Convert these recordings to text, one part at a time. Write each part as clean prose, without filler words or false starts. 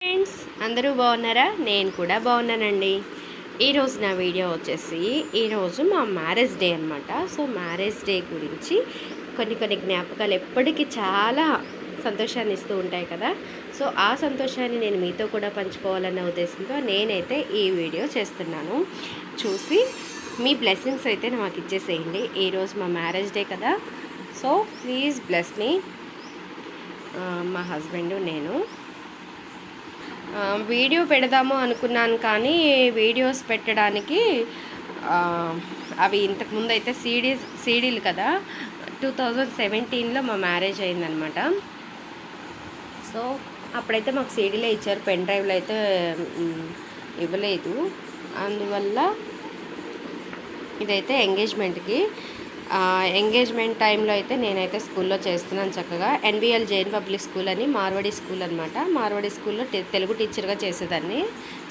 Friends అందరూ బాగున్నారా? నేను కూడా బాగున్నానండి. ఈరోజు నా వీడియో వచ్చేసి ఈరోజు మా మ్యారేజ్ డే అనమాట. సో మ్యారేజ్ డే గురించి కొన్ని జ్ఞాపకాలు ఎప్పటికీ చాలా సంతోషాన్ని ఇస్తూ ఉంటాయి కదా. సో ఆ సంతోషాన్ని నేను మీతో కూడా పంచుకోవాలన్న ఉద్దేశంతో నేనైతే ఈ వీడియో చేస్తున్నాను. చూసి మీ బ్లెస్సింగ్స్ అయితే నాకు ఇచ్చేసేయండి. ఈరోజు మా మ్యారేజ్ డే కదా. So please bless me. మా హస్బెండ్ నేను వీడియో పెడదాము అనుకున్నాను, కానీ వీడియోస్ పెట్టడానికి అవి ఇంతకుముందు అయితే సీడీలు కదా. 2017లో మా మ్యారేజ్ అయిందనమాట. సో అప్పుడైతే మాకు సీడీలే ఇచ్చారు, పెన్ డ్రైవ్లు అయితే ఇవ్వలేదు. అందువల్ల ఇదైతే ఎంగేజ్మెంట్ టైంలో అయితే నేనైతే స్కూల్లో చేస్తున్నాను చక్కగా. ఎన్బిఎల్ జైన్ పబ్లిక్ స్కూల్ అని మార్వాడి స్కూల్ అనమాట. మార్వాడి స్కూల్లో తెలుగు టీచర్గా చేసేదాన్ని.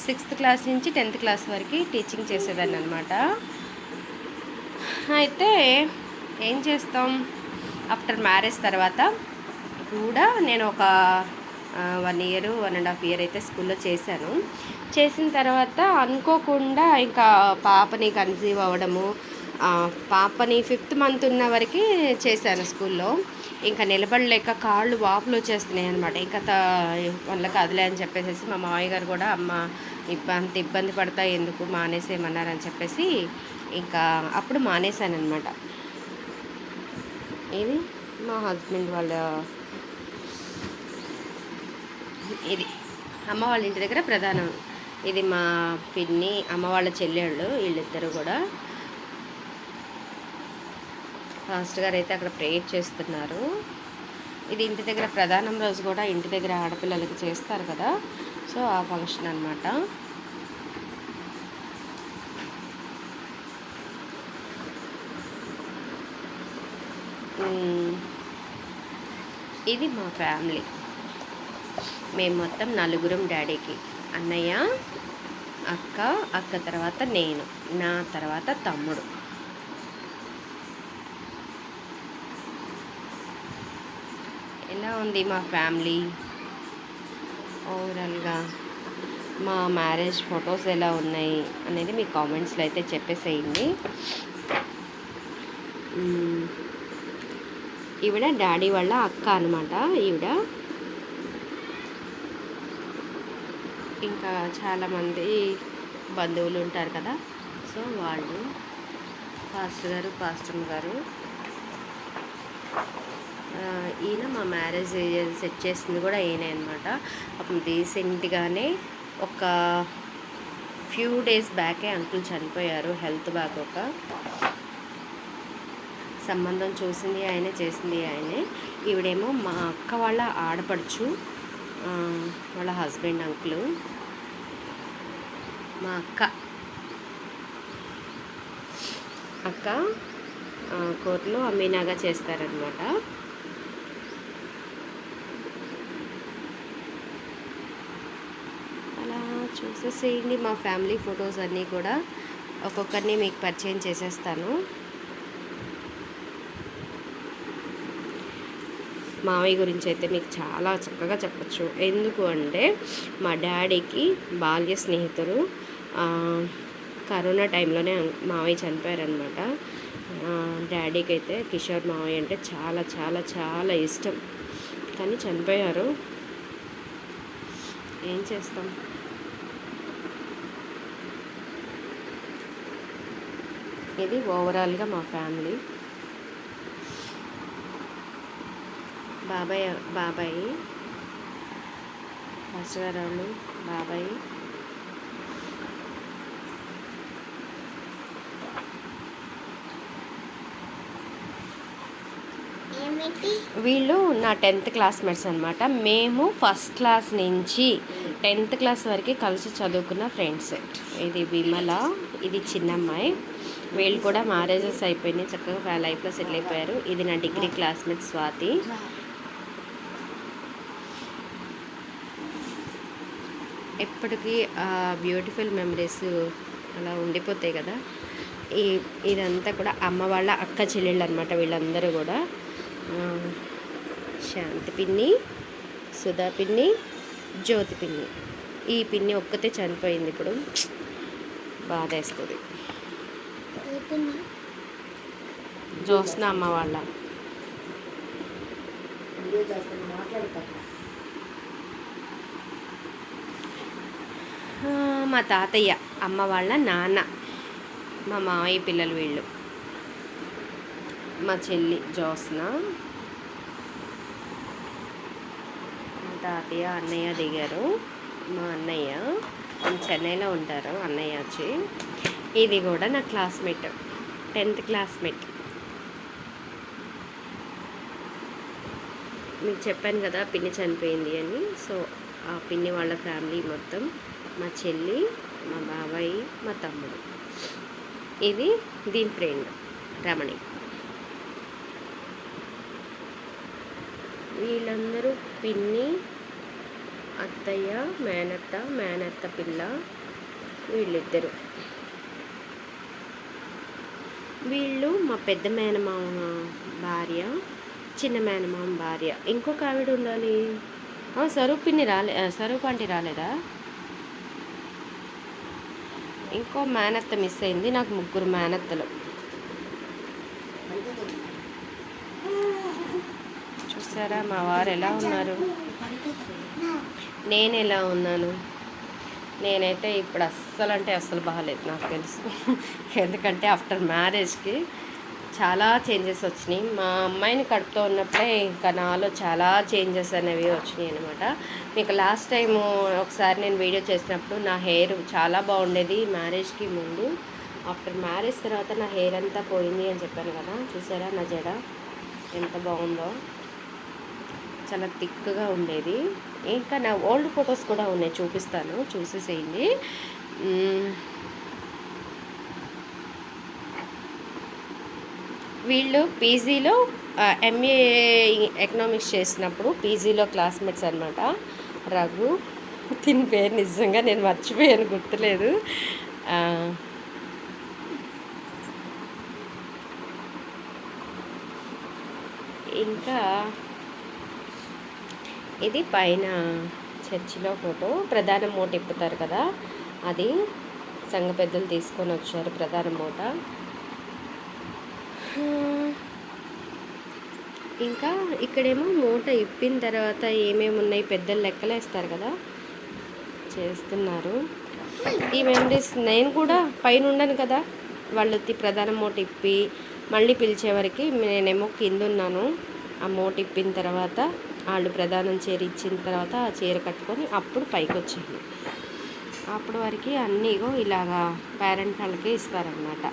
6th క్లాస్ నుంచి 10th క్లాస్ వరకు టీచింగ్ చేసేదాన్ని అనమాట. అయితే ఏం చేస్తాం, ఆఫ్టర్ మ్యారేజ్ తర్వాత కూడా నేను ఒక 1 year 1.5 year అయితే స్కూల్లో చేశాను. చేసిన తర్వాత అనుకోకుండా ఇంకా పాపని కన్సీవ్ అవ్వడము, పాపని 5th month ఉన్న వరకు చేశాను స్కూల్లో. ఇంకా నిలబడలేక కాళ్ళు వాపులు వచ్చేస్తున్నాయి అనమాట. ఇంకా వల్ల కదలే అని చెప్పేసి మా మామయ్య గారు కూడా అమ్మ ఇబ్బంది పడతా ఎందుకు మానేసేయమన్నారని చెప్పేసి ఇంకా అప్పుడు మానేశాను అనమాట. ఇది మా హస్బెండ్ వాళ్ళ, ఇది అమ్మ వాళ్ళ ఇంటి దగ్గర ప్రధానం. ఇది మా పిన్ని, అమ్మ వాళ్ళ చెల్లెళ్ళు, వీళ్ళిద్దరు కూడా. పాస్టర్ గారు అయితే అక్కడ ప్రేయర్ చేస్తున్నారు. ఇది ఇంటి దగ్గర ప్రధానం రోజు కూడా ఇంటి దగ్గర ఆడపిల్లలకి చేస్తారు కదా. సో ఆ ఫంక్షన్ అనమాట. ఇది మా ఫ్యామిలీ. మేము మొత్తం 4 డాడీకి. అన్నయ్య, అక్క తర్వాత నేను, నా తర్వాత తమ్ముడు. ఎలా ఉంది మా ఫ్యామిలీ ఓవరాల్గా? మా మ్యారేజ్ ఫొటోస్ ఎలా ఉన్నాయి అనేది మీ కామెంట్స్లో అయితే చెప్పేసేయండి. ఈవిడ డాడీ వాళ్ళ అక్క అనమాట. ఈవిడ ఇంకా చాలామంది బంధువులు ఉంటారు కదా. సో వాళ్ళు, పాస్టర్ గారు. ఈయన మా మ్యారేజ్ సెట్ చేసింది కూడా ఈయనే అనమాట. అప్పుడు రీసెంట్గానే ఒక few days బ్యాకే అంకుల్ చనిపోయారు, హెల్త్ బాగోక. సంబంధం చూసింది ఆయనే, చేసింది ఆయనే. ఈవిడేమో మా అక్క వాళ్ళ ఆడపడుచు, వాళ్ళ హస్బెండ్ అంకుల్. మా అక్క కోర్టులో అమీనాగా చేస్తారనమాట. అలా చూసేసేయండి. మా ఫ్యామిలీ ఫొటోస్ అన్నీ కూడా ఒక్కొక్కరిని మీకు పరిచయం చేసేస్తాను. మావయ్య గురించి అయితే మీకు చాలా చక్కగా చెప్పచ్చు. ఎందుకు అంటే మా డాడీకి బాల్య స్నేహితులు. కరోనా టైంలోనే మావయ్య చనిపోయారనమాట. డాడీకి అయితే కిషోర్ మావయ్య అంటే చాలా చాలా చాలా ఇష్టం, కానీ చనిపోయారు. ఏం చేస్తాం. ఇది ఓవరాల్గా మా ఫ్యామిలీ. బాబాయ్ పాస్టర్ గారు వాళ్ళు, బాబాయ్. వీళ్ళు నా 10th క్లాస్మేట్స్ అనమాట. మేము 1st క్లాస్ నుంచి 10th క్లాస్ వరకు కలిసి చదువుకున్న ఫ్రెండ్స్. ఇది విమల, ఇది చిన్నమ్మాయి. వీళ్ళు కూడా మ్యారేజెస్ అయిపోయినాయి, చక్కగా లైఫ్లో సెటిల్ అయిపోయారు. ఇది నా డిగ్రీ క్లాస్మేట్ స్వాతి. ఎప్పటికీ బ్యూటిఫుల్ మెమరీస్ అలా ఉండిపోతాయి కదా. ఇదంతా కూడా అమ్మ వాళ్ళ అక్క చెల్లెళ్ళు అనమాట. వీళ్ళందరూ కూడా శాంతి పిన్ని, సుధా పిన్ని, జ్యోతి పిన్ని. ఈ పిన్ని ఒక్కతే చనిపోయింది. ఇప్పుడు బాధేస్తుంది. జ్యోత్స్న అమ్మ వాళ్ళ మా తాతయ్య అమ్మ వాళ్ళ నాన్న, మా మామయ్య పిల్లలు వీళ్ళు. మా చెల్లి జ్యోత్స్న, మా తాతయ్య అన్నయ్య దిగారు. మా అన్నయ్య చెన్నైలో ఉంటారు. అన్నయ్య వచ్చి, ఇది కూడా నా క్లాస్మేట్, 10th క్లాస్మేట్. మీకు చెప్పాను కదా పిన్ని చనిపోయింది అని. సో ఆ పిన్ని వాళ్ళ ఫ్యామిలీ మొత్తం, మా చెల్లి, మా బాబాయ్, మా తమ్ముడు. ఇది దీని ఫ్రెండ్ రమణి. వీళ్ళందరూ పిన్ని, అత్తయ్య, మేనత్త పిల్ల, వీళ్ళిద్దరు. వీళ్ళు మా పెద్ద మేనమామ భార్య, చిన్న మేనమామ భార్య. ఇంకొక ఆవిడ ఉండాలి. స్వరూప్ పిన్ని స్వరూప్ ఆంటీ రాలేదా? ఇంకో మేనత్త మిస్ అయింది. నాకు 3 మేనత్తలు. చూసారా మా వారు ఎలా ఉన్నారు, నేను ఎలా ఉన్నాను. నేనైతే ఇప్పుడు అస్సలు బాగాలేదు నాకు తెలుసు. ఎందుకంటే ఆఫ్టర్ మ్యారేజ్కి చాలా చేంజెస్ వచ్చినాయి. మా అమ్మాయిని కడుపుతో ఉన్నప్పుడే ఇంకా నాలో చాలా చేంజెస్ అనేవి వచ్చినాయి అనమాట. మీకు లాస్ట్ టైం ఒకసారి నేను వీడియో చేసినప్పుడు నా హెయిర్ చాలా బాగుండేది మ్యారేజ్కి ముందు. ఆఫ్టర్ మ్యారేజ్ తర్వాత నా హెయిర్ అంతా పోయింది అని చెప్పాను కదా. చూసారా నా జడ ఎంత బాగుందో, చాలా థిక్గా ఉండేది. ఇంకా నా ఓల్డ్ ఫొటోస్ కూడా ఉన్నాయి, చూపిస్తాను, చూసేసేయండి. వీళ్ళు పీజీలో ఎంఏ ఎకనామిక్స్ చేసినప్పుడు పీజీలో క్లాస్మేట్స్ అనమాట. రఘు, దీని పేరు నిజంగా నేను మర్చిపోయాను, గుర్తులేదు. ఇంకా ఇది పైన చర్చిలో ఫోటో. ప్రధాన మూట ఇప్పుతారు కదా, అది సంఘ పెద్దలు తీసుకొని వచ్చారు ప్రధాన మూట. ఇంకా ఇక్కడేమో మూట ఇప్పిన తర్వాత ఏమేమి ఉన్నాయి పెద్దలు లెక్కలేస్తారు కదా, చేస్తున్నారు. ఈ మెమరీస్ నేను కూడా పైన ఉండను కదా, వాళ్ళు ప్రధాన మూట ఇప్పి మళ్ళీ పిలిచేవరకు నేనేమో కింద ఉన్నాను. ఆ మూట ఇప్పిన తర్వాత వాళ్ళు ప్రధానం చీర ఇచ్చిన తర్వాత ఆ చీర కట్టుకొని అప్పుడు పైకి వచ్చింది. అప్పుడు వరకు అన్నీ ఇలాగా పేరెంట్ వాళ్ళకే ఇస్తారనమాట.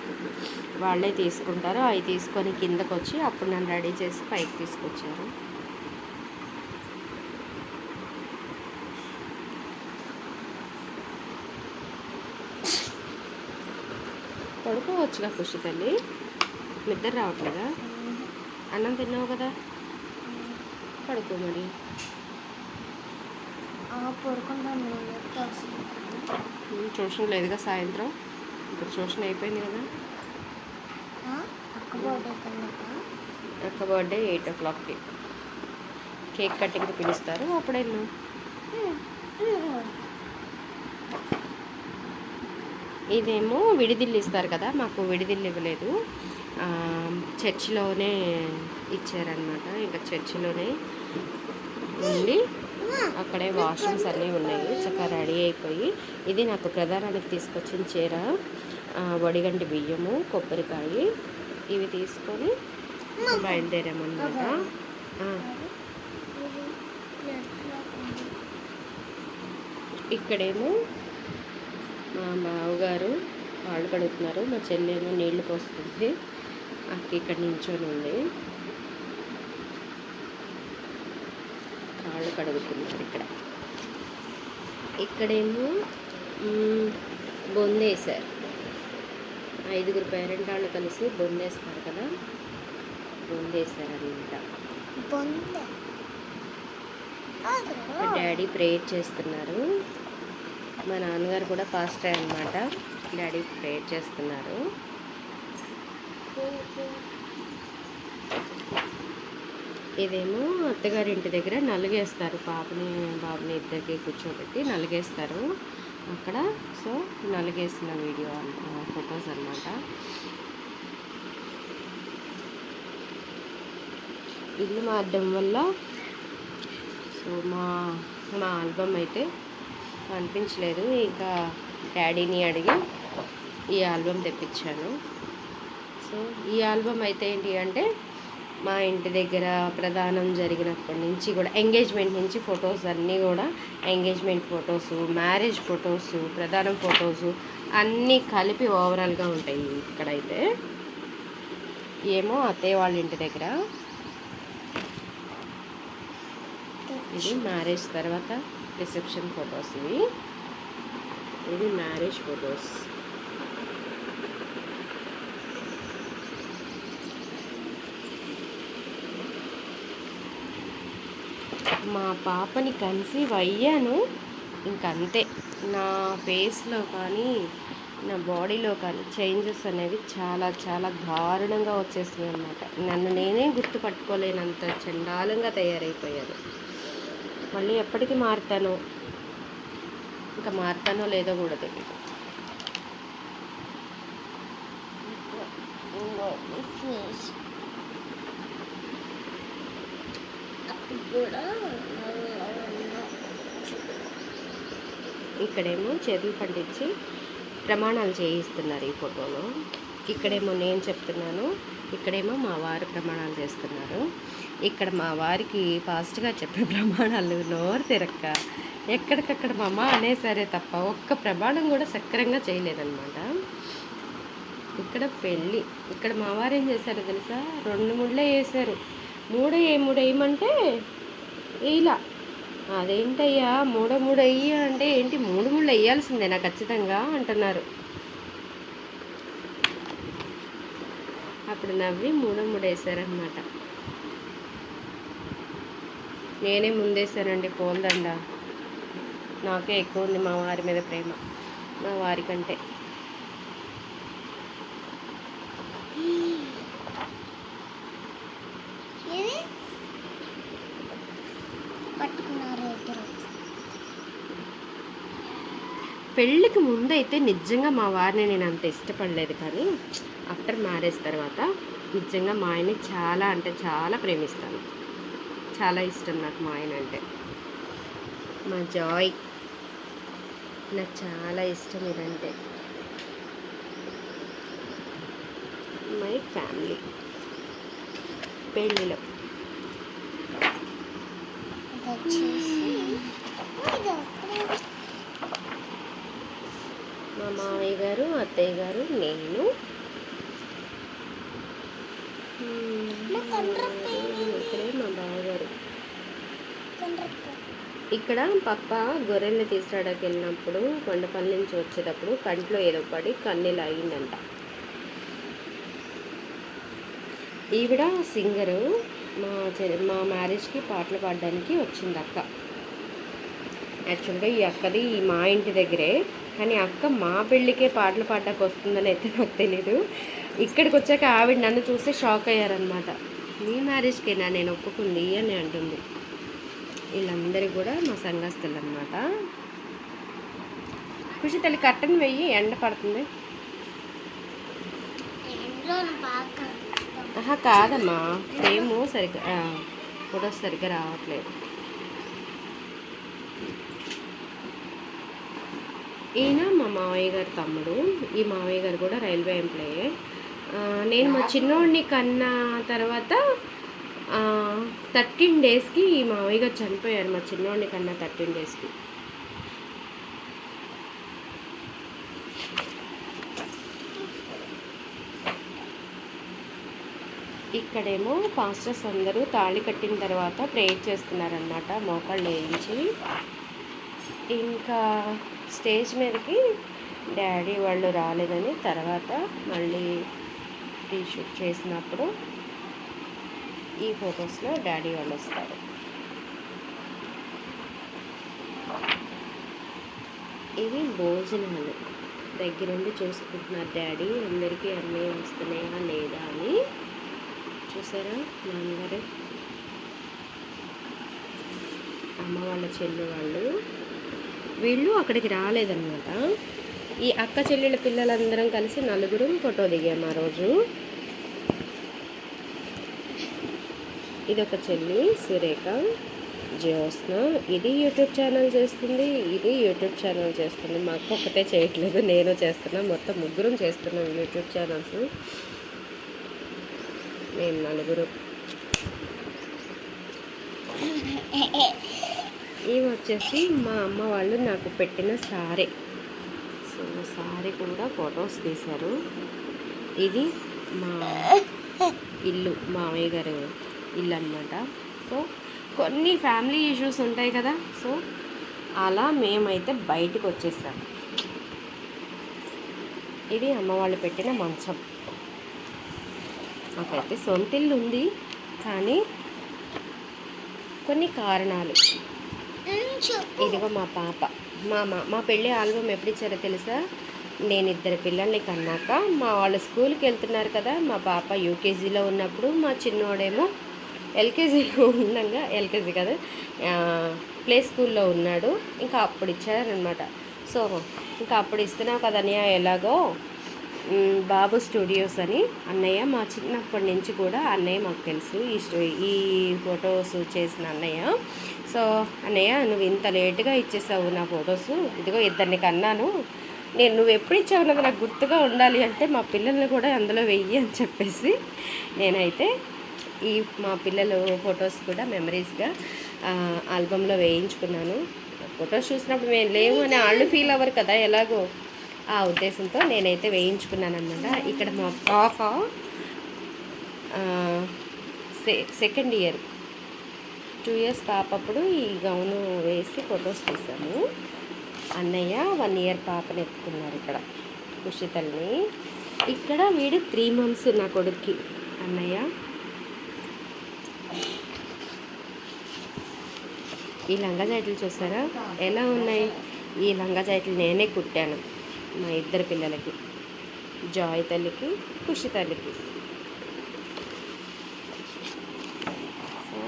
వాళ్ళే తీసుకుంటారు. అవి తీసుకొని కిందకు వచ్చి అప్పుడు నన్ను రెడీ చేసి పైకి తీసుకొచ్చారు. పడుకోవచ్చుగా ఖుషి తల్లి, నిద్ర రావట్లేదా? అన్నం తిన్నావు కదా, పడుకో మరి. ట్యూషన్ లేదుగా సాయంత్రం, ఇప్పుడు ట్యూషన్ అయిపోయింది కదా. అక్క బర్త్డే 8 o'clockకి కేక్ కటింగ్కి పిలుస్తారు, అప్పుడు వెళ్ళు. ఇదేమో విడిదిల్లు ఇస్తారు కదా, మాకు విడిదిల్లు ఇవ్వలేదు, చర్చిలోనే ఇచ్చారనమాట. ఇంకా చర్చిలోనే ఉండి అక్కడే వాష్రూమ్స్ అన్నీ ఉన్నాయి. చక్కగా రెడీ అయిపోయి, ఇది నాకు ప్రధానానికి తీసుకొచ్చిన చీర, వడిగంటి బియ్యము, కొబ్బరికాయ ఇవి తీసుకొని బయలుదేరామన్నమాట. ఇక్కడేమో మా బావగారు కాళ్ళు కడుగుతున్నారు, మా చెల్లెమో నీళ్లు పోస్తుంది. అక్క ఇక్కడ నించొని ఉంది, కాళ్ళు కడుగుతున్నారు. ఇక్కడేమో బొందేశారు. 5 పేరెంట్ వాళ్ళు కలిసి బొందేస్తారు కదా, బొందేశారనమాట. డాడీ ప్రేయర్ చేస్తున్నారు. మా నాన్నగారు కూడా పాస్టర్ అనమాట. డాడీ ప్రేయర్ చేస్తున్నారు. ఇదేమో అత్తగారి ఇంటి దగ్గర నలుగేస్తారు, పాపని బాబుని ఇద్దరికి కూర్చోబెట్టి నలుగేస్తారు అక్కడ. సో నలుగేసిన వీడియో ఫొటోస్ అన్నమాట. ఇల్లు మారడం వల్ల సో మా ఆల్బమ్ అయితే కనిపించలేదు. ఇంకా డాడీని అడిగి ఈ ఆల్బమ్ తెప్పించాను. సో ఈ ఆల్బమ్ అయితే ఏంటి అంటే మా ఇంటి దగ్గర ప్రదానం జరిగినప్పటి నుంచి కూడా, ఎంగేజ్మెంట్ నుంచి ఫొటోస్ అన్నీ కూడా, ఎంగేజ్మెంట్ ఫొటోసు, మ్యారేజ్ ఫొటోసు, ప్రదానం ఫొటోసు అన్నీ కలిపి ఓవరాల్గా ఉంటాయి. ఇక్కడైతే ఏమో అత్తయ్య వాళ్ళ ఇంటి దగ్గర, ఇది మ్యారేజ్ తర్వాత రిసెప్షన్ ఫొటోస్, ఇది మ్యారేజ్ ఫొటోస్. మా పాపని కన్సీవ్ అయ్యాను, ఇంకంతే. నా ఫేస్లో కానీ నా బాడీలో కానీ చేంజెస్ అనేవి చాలా చాలా దారుణంగా వచ్చేసినాయి అన్నమాట. నన్ను నేనే గుర్తుపట్టుకోలేనంత చండాలంగా తయారైపోయాను. మళ్ళీ ఎప్పటికీ మారుతానో, ఇంకా మారుతానో లేదో కూడా తెలియదు. ఇక్కడేమో చేతులు పండించి ప్రమాణాలు చేయిస్తున్నారు ఈ ఫోటోలో. ఇక్కడేమో నేను చెప్తున్నాను, ఇక్కడేమో మా వారు ప్రమాణాలు చేస్తున్నారు. ఇక్కడ మా వారికి ఫాస్ట్గా చెప్పే ప్రమాణాలు నోరు తిరక్క ఎక్కడికక్కడ మా అమ్మ అనేసరే తప్ప ఒక్క ప్రమాణం కూడా సక్రంగా చేయలేదన్నమాట. ఇక్కడ పెళ్ళి, ఇక్కడ మా వారు ఏం చేశారో తెలుసా, 2 ముళ్ళే వేశారు. 3 వేయమంటే ఇలా, అదేంటయ్యా 3 వెయ్యి అంటే ఏంటి, 3 ముళ్ళు వేయాల్సిందేనా ఖచ్చితంగా అంటున్నారు. అప్పుడు నవ్వి 3 వేసారనమాట. నేనే ముందేసానండి పోల్దండ. నాకే ఎక్కువ ఉంది మా వారి మీద ప్రేమ, మా వారి కంటే. పెళ్ళికి ముందైతే నిజంగా మా వారిని నేను అంత ఇష్టపడలేదు, కానీ ఆఫ్టర్ మ్యారేజ్ తర్వాత నిజంగా మా ఆయన్ని చాలా అంటే చాలా ప్రేమిస్తాను. చాలా ఇష్టం నాకు మా ఆయన అంటే. మా జాయ్, నాకు చాలా ఇష్టం ఇదంటే. మై ఫ్యామిలీ పెళ్ళిలో మా మామయ్య గారు, అత్తయ్య గారు, నేను. ఇక్కడే మా బావగారు. ఇక్కడ పప్ప గొర్రెల్ని తీసుకురావడానికి వెళ్ళినప్పుడు కొండపల్లి నుంచి వచ్చేటప్పుడు కంట్లో ఏదో పడి కన్నీళ్ళు అయిందంట. ఈవిడ సింగరు, మా మ్యారేజ్కి పాటలు పాడడానికి వచ్చింది అక్క. యాక్చువల్గా ఈ అక్కది మా ఇంటి దగ్గరే, కానీ అక్క మా పెళ్ళికే పాటలు పాడడానికి వస్తుందని అయితే నాకు తెలీదు. ఇక్కడికి వచ్చాక ఆవిడ నన్ను చూసి షాక్ అయ్యారనమాట. మీ మ్యారేజ్కేనా నేను ఒప్పుకుంది అని అంటుంది. వీళ్ళందరూ కూడా మా సంఘస్థులు అనమాట. ఖుషి తల్లి కట్టని వెయ్యి, ఎండ పడుతుంది. కాదమ్మా, ఏమో సరిగ్గా ఫొటోస్ సరిగ్గా రావట్లేదు. ఈయన మా మావయ్య గారి తమ్ముడు. ఈ మావయ్య గారు కూడా రైల్వే ఎంప్లాయే. నేను మా చిన్నోడిని కన్నా తర్వాత 13 డేస్కి ఈ మావయ్య గారు చనిపోయారు. మా చిన్నోడిని కన్నా 13 డేస్కి. ఇక్కడేమో పాస్టర్స్ అందరూ తాళి కట్టిన తర్వాత ప్రేయర్ చేస్తున్నారన్నమాట, మోకాళ్ళు వేయించి. ఇంకా స్టేజ్ మీదకి డాడీ వాళ్ళు రాలేదని తర్వాత మళ్ళీ రీషూట్ చేసినప్పుడు ఈ ఫొటోస్లో డాడీ వాళ్ళు వస్తారు. ఇవి భోజనాలు దగ్గరుండి చూసుకుంటున్నారు డాడీ, అందరికీ అన్నీ వస్తున్నాయా లేదా అని. చూసారా నాన్నగారు అమ్మ వాళ్ళ చెల్లి వాళ్ళు. వీళ్ళు అక్కడికి రాలేదన్నమాట. ఈ అక్క చెల్లెళ్ళ పిల్లలందరం కలిసి నలుగురు ఫోటో దిగాము ఆ రోజు. ఇదొక చెల్లి సురేఖ, జ్యోత్స్న. ఇది యూట్యూబ్ ఛానల్ చేస్తుంది, ఇది యూట్యూబ్ ఛానల్ చేస్తుంది. మా అక్క ఒక్కటే చేయట్లేదు, నేను చేస్తున్నా. మొత్తం ముగ్గురం చేస్తున్నాం యూట్యూబ్ ఛానల్స్. మేము నలుగురు. ఇవి వచ్చేసి మా అమ్మ వాళ్ళు నాకు పెట్టిన సారీ. సో సారీ కూడా ఫొటోస్ తీశారు. ఇది మా ఇల్లు, మామయ్య గారు ఇల్లు అన్నమాట. సో కొన్ని ఫ్యామిలీ ఇష్యూస్ ఉంటాయి కదా, సో అలా మేమైతే బయటికి వచ్చేసాం. ఇది అమ్మ వాళ్ళు పెట్టిన మంచం. నాకైతే సొంత ఇల్లు ఉంది, కానీ కొన్ని కారణాలు. ఇదిగో మా పాప, మా పెళ్ళి ఆల్బమ్ ఎప్పుడు ఇచ్చారో తెలుసా? నేను 2 పిల్లల్ని కన్నాక మా వాళ్ళు స్కూల్కి వెళ్తున్నారు కదా, మా పాప యూకేజీలో ఉన్నప్పుడు, మా చిన్నోడేమో ఎల్కేజీలో ఉండగా, ఎల్కేజీ కదా ప్లే స్కూల్లో ఉన్నాడు. ఇంకా అప్పుడు ఇచ్చారనమాట. సో ఇంకా అప్పుడు ఇస్తున్నావు కదా అన్నయ్య, ఎలాగో బాబు స్టూడియోస్ అని అన్నయ్య, మా చిన్నప్పటి నుంచి కూడా అన్నయ్య మాకు తెలుసు, ఈ ఫొటోస్ చేసిన అన్నయ్య. సో అన్నయ్య నువ్వు ఇంత లేటుగా ఇచ్చేసావు నా ఫొటోస్, ఇదిగో 2 కన్నాను, నువ్వు ఎప్పుడు ఇచ్చావు అన్నది నాకు గుర్తుగా ఉండాలి అంటే మా పిల్లల్ని కూడా అందులో వెయ్యి అని చెప్పేసి నేనైతే మా పిల్లలు ఫొటోస్ కూడా మెమరీస్గా ఆల్బంలో వేయించుకున్నాను. ఫొటోస్ చూసినప్పుడు మేము లేవు అని వాళ్ళు ఫీల్ అవ్వరు కదా, ఎలాగో ఆ ఉద్దేశంతో నేనైతే వేయించుకున్నాను అన్నమాట. ఇక్కడ మా పాప సెకండ్ ఇయర్, 2 years పాప అప్పుడు ఈ గౌను వేసి ఫొటోస్ తీసాము. అన్నయ్య 1 year పాపని ఎత్తుకున్నారు ఇక్కడ, కుషితల్ని. ఇక్కడ వీడు 3 months నా కొడుక్కి అన్నయ్య. ఈ లంగా జాకెట్లు చూసారా ఎలా ఉన్నాయి? ఈ లంగా జాకెట్లు నేనే కుట్టాను మా 2 పిల్లలకి, జాయ్ తల్లికి, ఖుషి తల్లికి. సో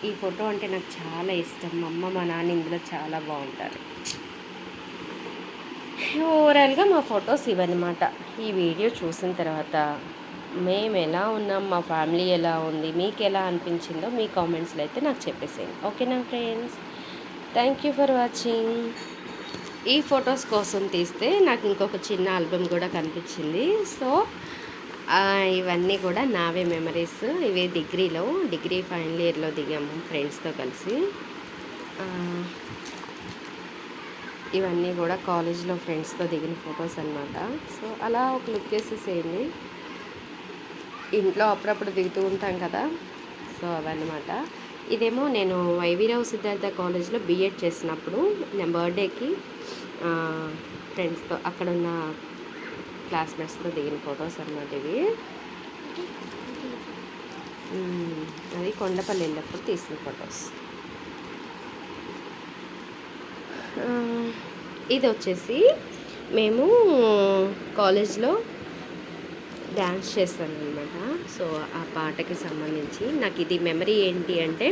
ఈ ఫోటో అంటే నాకు చాలా ఇష్టం. మా అమ్మ మా నాన్న ఇందులో చాలా బాగుంటారు. ఓవరాల్గా మా ఫొటోస్ ఇవన్నమాట. ఈ వీడియో చూసిన తర్వాత మేము ఎలా ఉన్నాం, మా ఫ్యామిలీ ఎలా ఉంది, మీకు ఎలా అనిపించిందో మీ కామెంట్స్లో అయితే నాకు చెప్పేసేయండి. ఓకేనా friends? Thank you for watching. ఈ ఫొటోస్ కోసం తీస్తే నాకు ఇంకొక చిన్న ఆల్బమ్ కూడా కనిపించింది. సో ఇవన్నీ కూడా నావే మెమరీస్. ఇవి డిగ్రీ ఫైనల్ ఇయర్లో దిగాము ఫ్రెండ్స్తో కలిసి. ఇవన్నీ కూడా కాలేజ్లో ఫ్రెండ్స్తో దిగిన ఫొటోస్ అన్నమాట. సో అలా ఒక లుక్ వేసేసేయండి. ఇంట్లో అప్పుడప్పుడు దిగుతూ ఉంటాం కదా, సో అవన్నమాట. ఇదేమో నేను వైవీరావు సిద్ధార్థ కాలేజ్లో బీఎడ్ చేసినప్పుడు నా బర్త్డేకి ఫ్రెండ్స్తో, అక్కడున్న క్లాస్మేట్స్తో దిగిన ఫొటోస్ అన్నమాట ఇవి. అది కొండపల్లి వెళ్ళినప్పుడు తీసిన ఫొటోస్. ఇది వచ్చేసి మేము కాలేజ్లో డ్యాన్స్ చేస్తాను అనమాట. సో ఆ పాటకి సంబంధించి నాకు ఇది మెమరీ ఏంటి అంటే,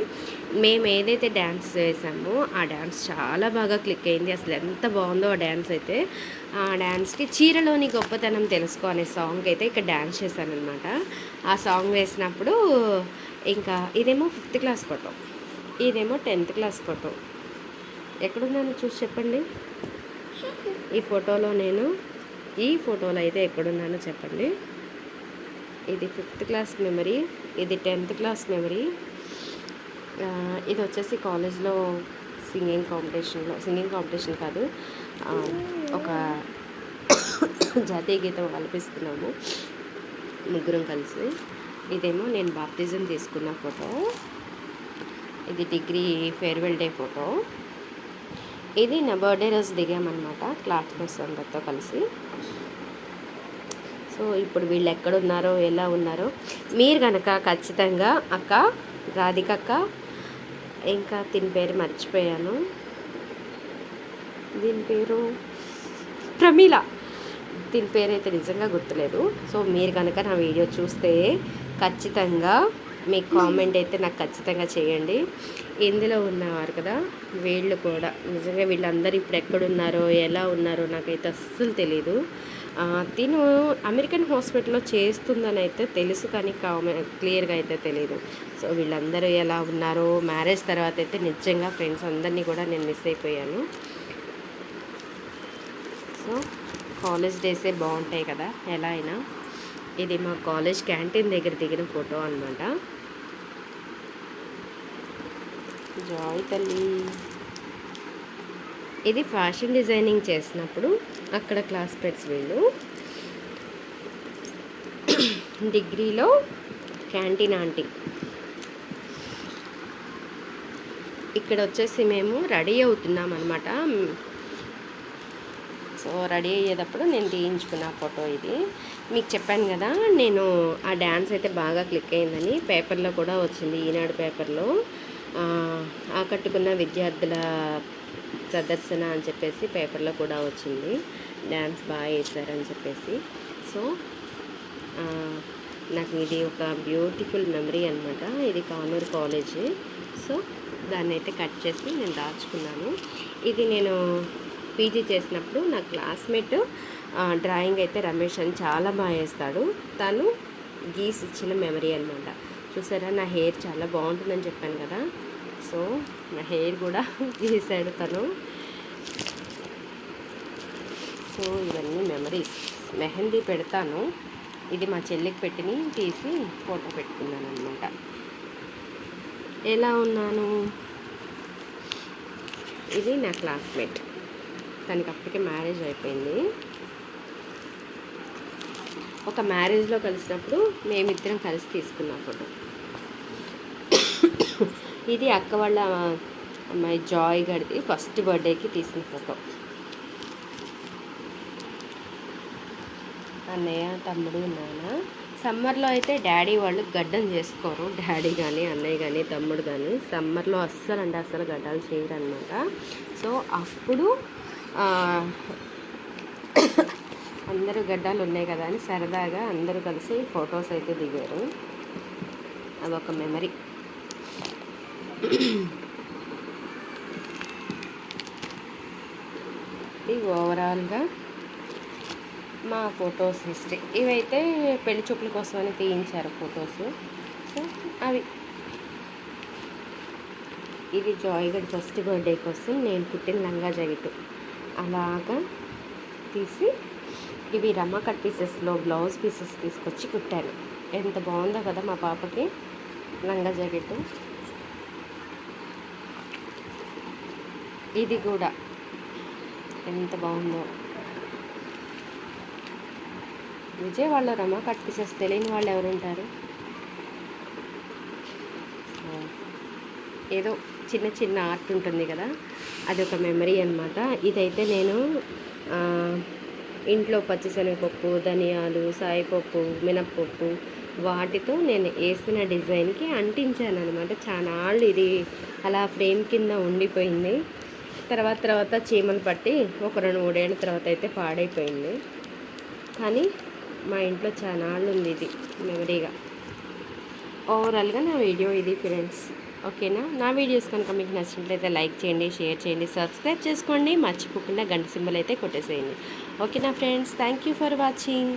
మేము ఏదైతే డ్యాన్స్ వేసామో ఆ డ్యాన్స్ చాలా బాగా క్లిక్ అయింది. అసలు ఎంత బాగుందో ఆ డ్యాన్స్ అయితే. ఆ డ్యాన్స్కి చీరలోని గొప్పతనం తెలుసుకో అనే సాంగ్ అయితే ఇక్కడ డ్యాన్స్ చేశాను అనమాట. ఆ సాంగ్ వేసినప్పుడు ఇంకా ఇదేమో 5th class ఫోటో, ఇదేమో 10th class ఫోటో. ఎక్కడున్నాను చూసి చెప్పండి. ఈ ఫోటోలో అయితే ఎక్కడున్నానో చెప్పండి. ఇది 5th class మెమరీ, ఇది 10th class మెమరీ. ఇది వచ్చేసి కాలేజ్లో సింగింగ్ కాంపిటీషన్ కాదు, ఒక జాతీయ గీతం ఆలపిస్తున్నాము ముగ్గురం కలిసి. ఇదేమో నేను బాప్తిజం తీసుకున్న ఫోటో. ఇది డిగ్రీ ఫేర్వెల్ డే ఫోటో. ఇది నా బర్త్డే రోజు దిగామన్నమాట క్లాస్మేట్స్ అందరితో కలిసి. సో ఇప్పుడు వీళ్ళు ఎక్కడున్నారో ఎలా ఉన్నారో మీరు కనుక ఖచ్చితంగా అక్క రాధికక్క, ఇంకా దీని పేరు మర్చిపోయాను, దీని పేరు ప్రమీల, దీని పేరు అయితే నిజంగా గుర్తులేదు. సో మీరు కనుక నా వీడియో చూస్తే ఖచ్చితంగా మీ కామెంట్ అయితే నాకు ఖచ్చితంగా చేయండి. ఇందులో ఉన్నవారు కదా, వీళ్ళు కూడా నిజంగా వీళ్ళందరూ ఇప్పుడు ఎక్కడున్నారో ఎలా ఉన్నారో నాకైతే అస్సలు తెలీదు. తిను అమెరికన్ హాస్పిటల్లో చేస్తుందని అయితే తెలుసు, కానీ క్లియర్గా అయితే తెలియదు. సో వీళ్ళందరూ ఎలా ఉన్నారో, మ్యారేజ్ తర్వాత అయితే నిజంగా ఫ్రెండ్స్ అందరినీ కూడా నేను మిస్ అయిపోయాను. సో కాలేజ్ డేసే బాగుంటాయి కదా ఎలా అయినా. ఇది మా కాలేజ్ క్యాంటీన్ దగ్గర దిగిన ఫోటో అనమాట. జాయ్ తల్లి. ఇది ఫ్యాషన్ డిజైనింగ్ చేసినప్పుడు అక్కడ క్లాస్మేట్స్ వీళ్ళు. డిగ్రీలో క్యాంటీన్ ఆంటీ. ఇక్కడ వచ్చేసి మేము రెడీ అవుతున్నాం అనమాట. సో రెడీ అయ్యేటప్పుడు నేను తీయించుకున్న ఫోటో ఇది. మీకు చెప్పాను కదా, నేను ఆ డ్యాన్స్ అయితే బాగా క్లిక్ అయిందని. పేపర్లో కూడా వచ్చింది, ఈనాడు పేపర్లో ఆకట్టుకున్న విద్యార్థుల ప్రదర్శన అని చెప్పేసి పేపర్లో కూడా వచ్చింది. డ్యాన్స్ బాగా వేశారని చెప్పేసి. సో నాకు ఇది ఒక బ్యూటిఫుల్ మెమరీ అనమాట. ఇది కానూరు కాలేజ్. సో దాన్ని అయితే కట్ చేసి నేను దాచుకున్నాను. ఇది నేను పీజీ చేసినప్పుడు నా క్లాస్మేట్ డ్రాయింగ్ అయితే రమేష్ అని చాలా బాగా వేస్తాడు. తను గీసి ఇచ్చిన మెమరీ అనమాట. చూసారా, నా హెయిర్ చాలా బాగుంటుందని చెప్పాను కదా. సో నా హెయిర్ కూడా గీసాడు తను. సో ఇవన్నీ మెమరీస్. మెహందీ పెడతాను. ఇది మా చెల్లికి పెట్టిని తీసి ఫోటో పెట్టుకున్నాను అనమాట. ఎలా ఉన్నాను. ఇది నా క్లాస్మేట్. తనకి అప్పటికే మ్యారేజ్ అయిపోయింది. ఒక మ్యారేజ్లో కలిసినప్పుడు మేమిద్దరం కలిసి తీసుకున్నాం ఫోటో. ఇది అక్క వాళ్ళ అమ్మాయి జాయ్ గడిది ఫస్ట్ బర్త్డేకి తీసిన ఫోటో. అన్నయ్య, తమ్ముడు, నాన్న. సమ్మర్లో అయితే డాడీ వాళ్ళు గడ్డం చేసుకోరు. డాడీ కానీ అన్నయ్య కానీ తమ్ముడు కానీ సమ్మర్లో అస్సలు గడ్డాలు చేయరు అనమాట. సో అప్పుడు అందరూ గడ్డాలు ఉన్నాయి కదా అని సరదాగా అందరూ కలిసి ఫొటోస్ అయితే దిగారు. అదొక మెమరీ. ఇది ఓవరాల్గా మా ఫొటోస్ హిస్టరీ. ఇవైతే పెళ్లి చూపుల కోసమని తీయించారు ఫొటోస్. సో అవి. ఇది జాయ్ గడ్ ఫస్ట్ బర్త్డే కోసం నేను కుట్టిన లంగా జాకెట్ అలాగా తీసి, ఇవి రమ్మా కట్ పీసెస్లో బ్లౌజ్ పీసెస్ తీసుకొచ్చి కుట్టాను. ఎంత బాగుందో కదా మా పాపకి లంగా జాకెట్. ఇది కూడా ఎంత బాగుందో. విజయవాడలో రమ్మా కట్ పీసెస్ తెలియని వాళ్ళు ఎవరు ఉంటారు. ఏదో చిన్న చిన్న ఆర్ట్ ఉంటుంది కదా, అది ఒక మెమరీ అనమాట. ఇదైతే నేను ఇంట్లో పచ్చిశనగపప్పు, ధనియాలు, సాయిపప్పు, మినప్పప్పు వాటితో నేను వేసిన డిజైన్కి అంటించాను అనమాట. చాలా ఇది అలా ఫ్రేమ్ కింద ఉండిపోయింది. తర్వాత చీమలు పట్టి ఒక 2-3 ఏళ్ళ తర్వాత అయితే పాడైపోయింది. కానీ మా ఇంట్లో చాలా ఉంది ఇది మెమరీగా. ఓవరాల్గా నా వీడియో ఇది ఫ్రెండ్స్. ఓకేనా. నా వీడియోస్ కనుక మీకు నచ్చినట్లయితే లైక్ చేయండి, షేర్ చేయండి, సబ్స్క్రైబ్ చేసుకోండి. మర్చిపోకుండా గంట సింబల్ అయితే కొట్టేసేయండి. ఓకేనా friends. Thank you for watching.